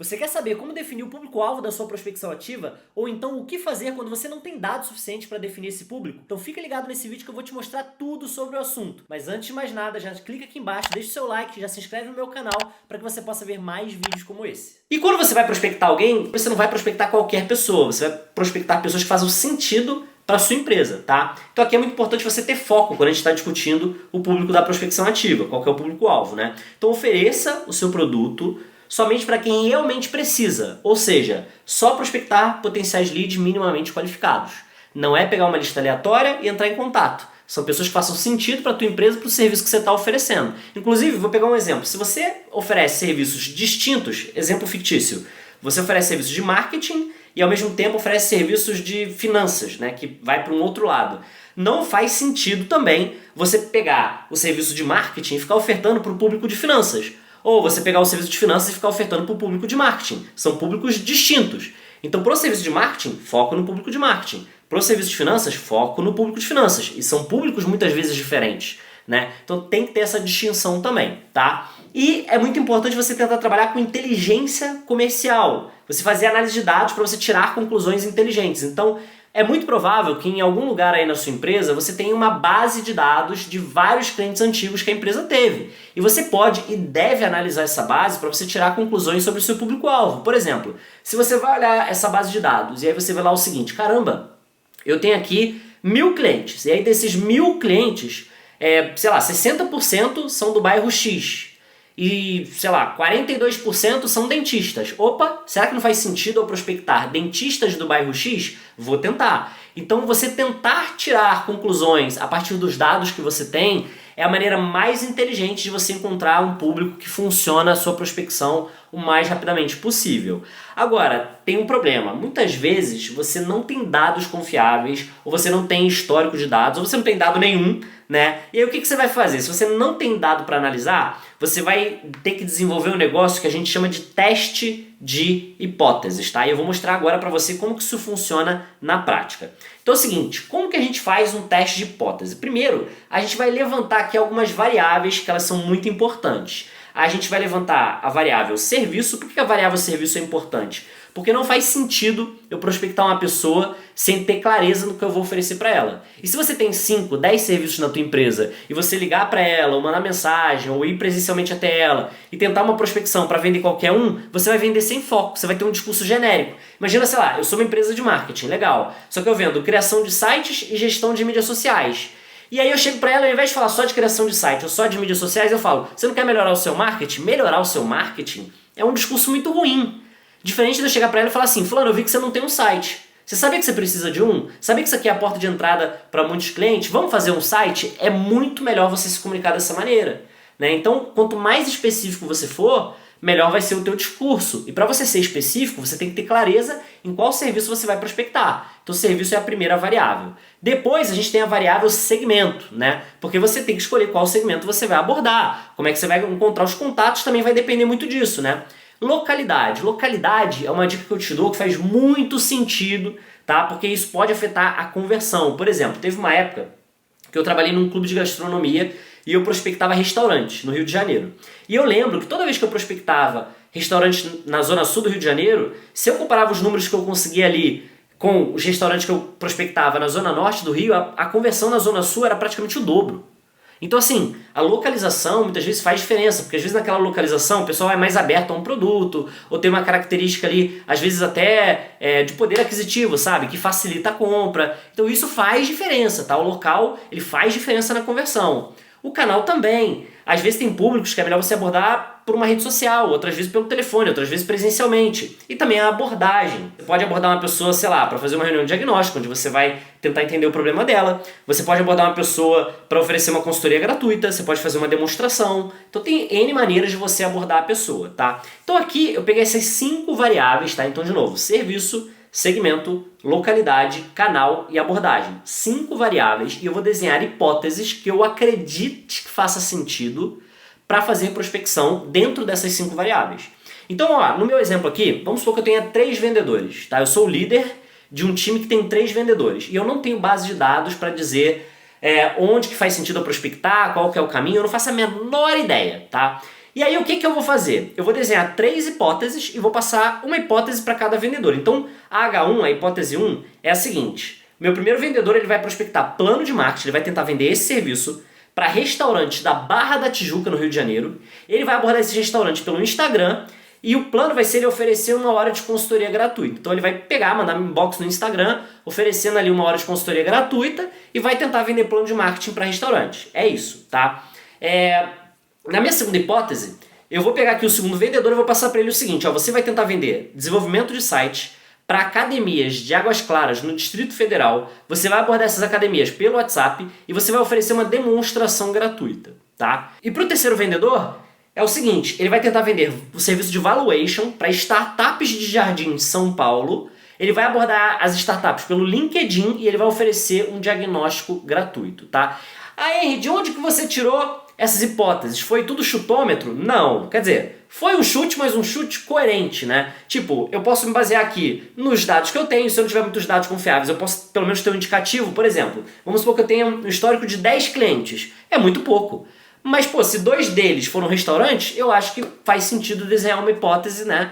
Você quer saber como definir o público-alvo da sua prospecção ativa? Ou então o que fazer quando você não tem dados suficientes para definir esse público? Então fica ligado nesse vídeo que eu vou te mostrar tudo sobre o assunto. Mas antes de mais nada, já clica aqui embaixo, deixa o seu like, já se inscreve no meu canal para que você possa ver mais vídeos como esse. E quando você vai prospectar alguém, você não vai prospectar qualquer pessoa, você vai prospectar pessoas que façam sentido para a sua empresa, tá? Então aqui é muito importante você ter foco quando a gente está discutindo o público da prospecção ativa, qual que é o público-alvo, né? Então ofereça o seu produto somente para quem realmente precisa, ou seja, só prospectar potenciais leads minimamente qualificados. Não é pegar uma lista aleatória e entrar em contato. São pessoas que façam sentido para a tua empresa, para o serviço que você está oferecendo. Inclusive, vou pegar um exemplo. Se você oferece serviços distintos, exemplo fictício, você oferece serviços de marketing e ao mesmo tempo oferece serviços de finanças, né, que vai para um outro lado. Não faz sentido também você pegar o serviço de marketing e ficar ofertando para o público de finanças. Ou você pegar o serviço de finanças e ficar ofertando para o público de marketing. São públicos distintos. Então, para o serviço de marketing, foco no público de marketing. Para o serviço de finanças, foco no público de finanças. E são públicos muitas vezes diferentes, né? Então tem que ter essa distinção também, tá? E é muito importante você tentar trabalhar com inteligência comercial. Você fazer análise de dados para você tirar conclusões inteligentes. Então, é muito provável que em algum lugar aí na sua empresa você tenha uma base de dados de vários clientes antigos que a empresa teve. E você pode e deve analisar essa base para você tirar conclusões sobre o seu público-alvo. Por exemplo, se você vai olhar essa base de dados e aí você vê lá o seguinte: caramba, eu tenho aqui 1000 clientes. E aí desses 1000 clientes, sei lá, 60% são do bairro X. E, sei lá, 42% são dentistas. Opa, será que não faz sentido eu prospectar dentistas do bairro X? Vou tentar. Então você tentar tirar conclusões a partir dos dados que você tem é a maneira mais inteligente de você encontrar um público que funciona a sua prospecção o mais rapidamente possível. Agora, tem um problema. Muitas vezes você não tem dados confiáveis, ou você não tem histórico de dados, ou você não tem dado nenhum, né? E aí o que você vai fazer? Se você não tem dado para analisar, você vai ter que desenvolver um negócio que a gente chama de teste de hipóteses, tá? E eu vou mostrar agora para você como que isso funciona na prática. Então é o seguinte, como que a gente faz um teste de hipótese? Primeiro, a gente vai levantar aqui algumas variáveis que elas são muito importantes. A gente vai levantar a variável serviço. Por que a variável serviço é importante? Porque não faz sentido eu prospectar uma pessoa sem ter clareza no que eu vou oferecer para ela. E se você tem 5, 10 serviços na tua empresa e você ligar para ela, ou mandar mensagem, ou ir presencialmente até ela e tentar uma prospecção para vender qualquer um, você vai vender sem foco, você vai ter um discurso genérico. Imagina, sei lá, eu sou uma empresa de marketing, legal, só que eu vendo criação de sites e gestão de mídias sociais. E aí eu chego para ela, ao invés de falar só de criação de site ou só de mídias sociais, eu falo: você não quer melhorar o seu marketing? Melhorar o seu marketing é um discurso muito ruim. Diferente de eu chegar para ela e falar assim: fulano, eu vi que você não tem um site. Você sabia que você precisa de um? Sabia que isso aqui é a porta de entrada para muitos clientes? Vamos fazer um site? É muito melhor você se comunicar dessa maneira, né? Então, quanto mais específico você for, melhor vai ser o teu discurso. E para você ser específico, você tem que ter clareza em qual serviço você vai prospectar. Então, o serviço é a primeira variável. Depois, a gente tem a variável segmento, né? Porque você tem que escolher qual segmento você vai abordar. Como é que você vai encontrar os contatos também vai depender muito disso, né? Localidade. Localidade é uma dica que eu te dou que faz muito sentido, tá? Porque isso pode afetar a conversão. Por exemplo, teve uma época que eu trabalhei num clube de gastronomia e eu prospectava restaurantes no Rio de Janeiro. E eu lembro que toda vez que eu prospectava restaurantes na zona sul do Rio de Janeiro, se eu comparava os números que eu conseguia ali com os restaurantes que eu prospectava na zona norte do Rio, a conversão na zona sul era praticamente o dobro. Então assim, a localização muitas vezes faz diferença, porque às vezes naquela localização o pessoal é mais aberto a um produto, ou tem uma característica ali, às vezes até de poder aquisitivo, sabe? Que facilita a compra. Então isso faz diferença, tá? O local, ele faz diferença na conversão. O canal também. Às vezes tem públicos que é melhor você abordar por uma rede social, outras vezes pelo telefone, outras vezes presencialmente. E também a abordagem. Você pode abordar uma pessoa, sei lá, para fazer uma reunião de diagnóstico, onde você vai tentar entender o problema dela. Você pode abordar uma pessoa para oferecer uma consultoria gratuita, você pode fazer uma demonstração. Então tem N maneiras de você abordar a pessoa, tá? Então aqui eu peguei essas 5 variáveis, tá? Então de novo, serviço, segmento, localidade, canal e abordagem. 5 variáveis e eu vou desenhar hipóteses que eu acredite que faça sentido para fazer prospecção dentro dessas 5 variáveis. Então, ó, no meu exemplo aqui, vamos supor que eu tenha 3 vendedores, tá? Eu sou o líder de um time que tem 3 vendedores e eu não tenho base de dados para dizer onde que faz sentido eu prospectar, qual que é o caminho, eu não faço a menor ideia, tá? E aí o que eu vou fazer? Eu vou desenhar 3 hipóteses e vou passar uma hipótese para cada vendedor. Então a H1, a hipótese 1, é a seguinte. Meu primeiro vendedor ele vai prospectar plano de marketing, ele vai tentar vender esse serviço para restaurantes da Barra da Tijuca, no Rio de Janeiro. Ele vai abordar esse restaurante pelo Instagram e o plano vai ser ele oferecer 1 hora de consultoria gratuita. Então ele vai pegar, mandar um inbox no Instagram, oferecendo ali 1 hora de consultoria gratuita e vai tentar vender plano de marketing para restaurante. É isso, tá? Na minha segunda hipótese, eu vou pegar aqui o segundo vendedor e vou passar para ele o seguinte, ó, você vai tentar vender desenvolvimento de site para academias de Águas Claras no Distrito Federal, você vai abordar essas academias pelo WhatsApp e você vai oferecer uma demonstração gratuita, tá? E para o terceiro vendedor, é o seguinte, ele vai tentar vender o serviço de valuation para startups de Jardim São Paulo, ele vai abordar as startups pelo LinkedIn e ele vai oferecer um diagnóstico gratuito, tá? Ah, Henry, de onde que você tirou essas hipóteses? Foi tudo chutômetro? Não, quer dizer, foi um chute, mas um chute coerente, né? Tipo, eu posso me basear aqui nos dados que eu tenho, se eu não tiver muitos dados confiáveis, eu posso pelo menos ter um indicativo, por exemplo, vamos supor que eu tenha um histórico de 10 clientes, é muito pouco. Mas, pô, se 2 deles foram restaurantes, eu acho que faz sentido desenhar uma hipótese, né,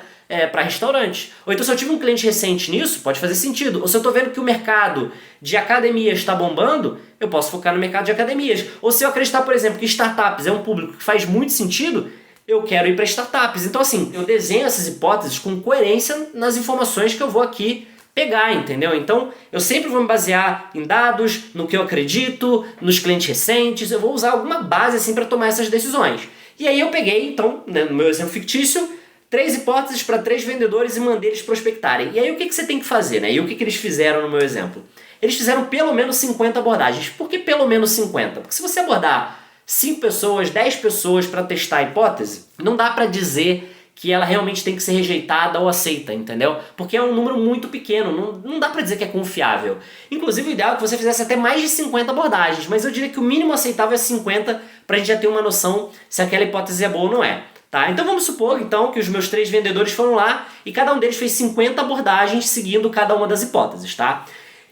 para restaurantes. Ou então se eu tive um cliente recente nisso, pode fazer sentido. Ou se eu estou vendo que o mercado de academias está bombando, eu posso focar no mercado de academias. Ou se eu acreditar, por exemplo, que startups é um público que faz muito sentido, eu quero ir para startups. Então assim, eu desenho essas hipóteses com coerência nas informações que eu vou aqui pegar, entendeu? Então, eu sempre vou me basear em dados, no que eu acredito, nos clientes recentes, eu vou usar alguma base assim para tomar essas decisões. E aí eu peguei, então, né, no meu exemplo fictício, 3 hipóteses para 3 vendedores e mandei eles prospectarem. E aí o que você tem que fazer, né? E o que eles fizeram no meu exemplo? Eles fizeram pelo menos 50 abordagens. Por que pelo menos 50? Porque se você abordar 5 pessoas, 10 pessoas para testar a hipótese, não dá para dizer que ela realmente tem que ser rejeitada ou aceita, entendeu? Porque é um número muito pequeno, não dá pra dizer que é confiável. Inclusive o ideal é que você fizesse até mais de 50 abordagens, mas eu diria que o mínimo aceitável é 50 pra gente já ter uma noção se aquela hipótese é boa ou não é. Tá? Então vamos supor então que os meus 3 vendedores foram lá e cada um deles fez 50 abordagens seguindo cada uma das hipóteses, tá?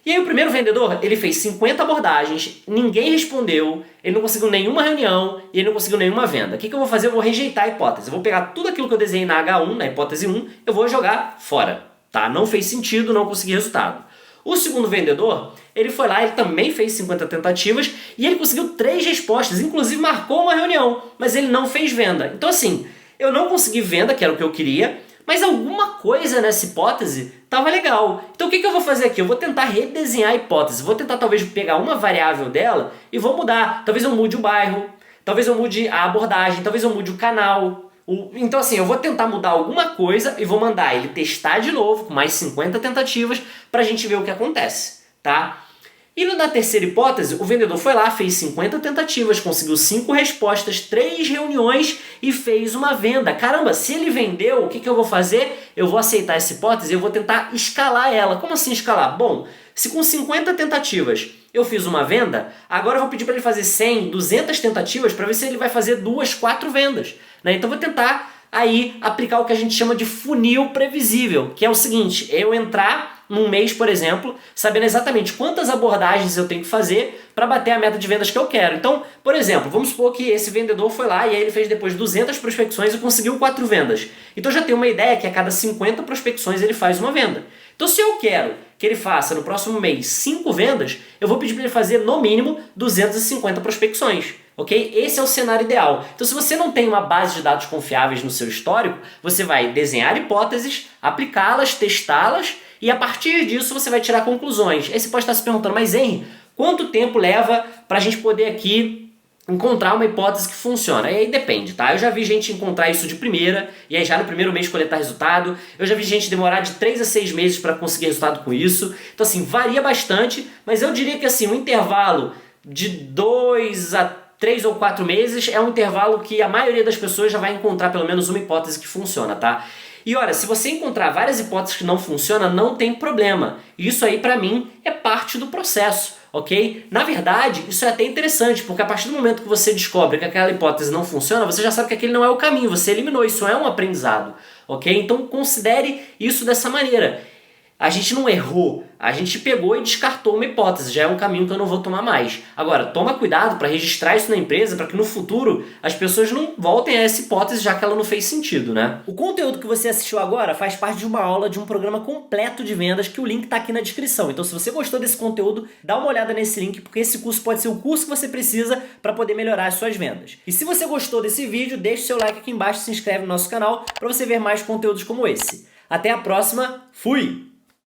E aí o primeiro vendedor, ele fez 50 abordagens, ninguém respondeu, ele não conseguiu nenhuma reunião e ele não conseguiu nenhuma venda. O que eu vou fazer? Eu vou rejeitar a hipótese. Eu vou pegar tudo aquilo que eu desenhei na H1, na hipótese 1, eu vou jogar fora. Tá? Não fez sentido, não consegui resultado. O segundo vendedor, ele foi lá, ele também fez 50 tentativas e ele conseguiu 3 respostas, inclusive marcou uma reunião, mas ele não fez venda. Então assim, eu não consegui venda, que era o que eu queria, mas alguma coisa nessa hipótese estava legal. Então o que eu vou fazer aqui? Eu vou tentar redesenhar a hipótese. Vou tentar talvez pegar uma variável dela e vou mudar. Talvez eu mude o bairro, talvez eu mude a abordagem, talvez eu mude o canal. Então assim, eu vou tentar mudar alguma coisa e vou mandar ele testar de novo com mais 50 tentativas para a gente ver o que acontece, tá? E na terceira hipótese, o vendedor foi lá, fez 50 tentativas, conseguiu 5 respostas, 3 reuniões e fez uma venda. Caramba, se ele vendeu, o que eu vou fazer? Eu vou aceitar essa hipótese e eu vou tentar escalar ela. Como assim escalar? Bom, se com 50 tentativas eu fiz uma venda, agora eu vou pedir para ele fazer 100, 200 tentativas para ver se ele vai fazer 2, 4 vendas. Né? Então eu vou tentar aí aplicar o que a gente chama de funil previsível, que é o seguinte, eu entrar num mês, por exemplo, sabendo exatamente quantas abordagens eu tenho que fazer para bater a meta de vendas que eu quero. Então, por exemplo, vamos supor que esse vendedor foi lá e aí ele fez depois 200 prospecções e conseguiu 4 vendas. Então já tem uma ideia que a cada 50 prospecções ele faz uma venda. Então se eu quero que ele faça no próximo mês 5 vendas, eu vou pedir para ele fazer no mínimo 250 prospecções. Ok? Esse é o cenário ideal. Então se você não tem uma base de dados confiáveis no seu histórico, você vai desenhar hipóteses, aplicá-las, testá-las e a partir disso você vai tirar conclusões. Aí você pode estar se perguntando, mas Henry, quanto tempo leva para a gente poder aqui encontrar uma hipótese que funciona? E aí depende, tá? Eu já vi gente encontrar isso de primeira e aí já no primeiro mês coletar resultado. Eu já vi gente demorar de 3 a 6 meses para conseguir resultado com isso. Então assim, varia bastante, mas eu diria que assim, um intervalo de 2 a 3 ou 4 meses é um intervalo que a maioria das pessoas já vai encontrar pelo menos uma hipótese que funciona, tá? E olha, se você encontrar várias hipóteses que não funcionam, não tem problema. Isso aí pra mim é parte do processo, ok? Na verdade, isso é até interessante, porque a partir do momento que você descobre que aquela hipótese não funciona, você já sabe que aquele não é o caminho, você eliminou, isso é um aprendizado, ok? Então considere isso dessa maneira. A gente não errou, a gente pegou e descartou uma hipótese, já é um caminho que eu não vou tomar mais. Agora, toma cuidado para registrar isso na empresa, para que no futuro as pessoas não voltem a essa hipótese, já que ela não fez sentido, né? O conteúdo que você assistiu agora faz parte de uma aula de um programa completo de vendas, que o link está aqui na descrição. Então, se você gostou desse conteúdo, dá uma olhada nesse link, porque esse curso pode ser o curso que você precisa para poder melhorar as suas vendas. E se você gostou desse vídeo, deixe seu like aqui embaixo e se inscreve no nosso canal para você ver mais conteúdos como esse. Até a próxima, fui!